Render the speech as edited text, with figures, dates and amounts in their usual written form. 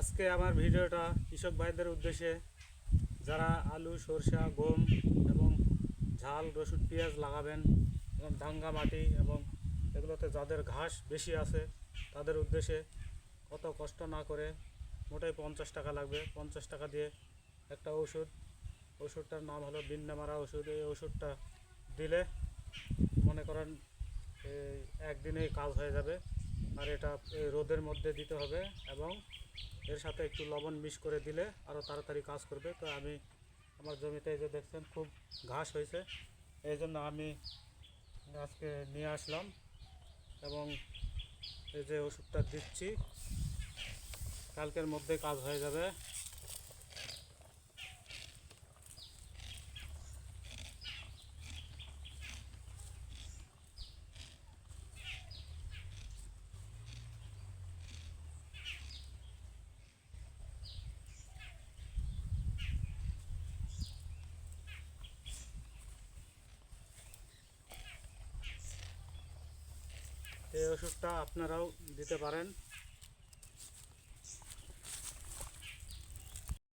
আজকে আমার ভিডিওটা কৃষক ভাইদের উদ্দেশ্যে, যারা আলু, সরষা, গম এবং ঝাল, রসুন, পেঁয়াজ লাগাবেন এবং দাঙ্গা মাটি এবং এগুলোতে যাদের ঘাস বেশি আছে তাদের উদ্দেশ্যে, কত কষ্ট না করে মোটাই 50 টাকা লাগবে। 50 টাকা দিয়ে একটা ওষুধটার নাম হলো বিন্না মারা ওষুধ। এই ওষুধটা দিলে মনে করেন এই একদিনেই কাজ হয়ে যাবে। আর এটা এই রোদের মধ্যে দিতে হবে এবং এর সাথে একটু লবণ মিক্স করে দিলে আরও তাড়াতাড়ি কাজ করবে। তো আমি আমার জমিতে এই যে দেখছেন খুব ঘাস হয়েছে, এই জন্য আমি আজকে নিয়ে আসলাম এবং এই যে ওষুধটা দিচ্ছি, কালকের মধ্যে কাজ হয়ে যাবে। এই ওষুধটা আপনারাও দিতে পারেন।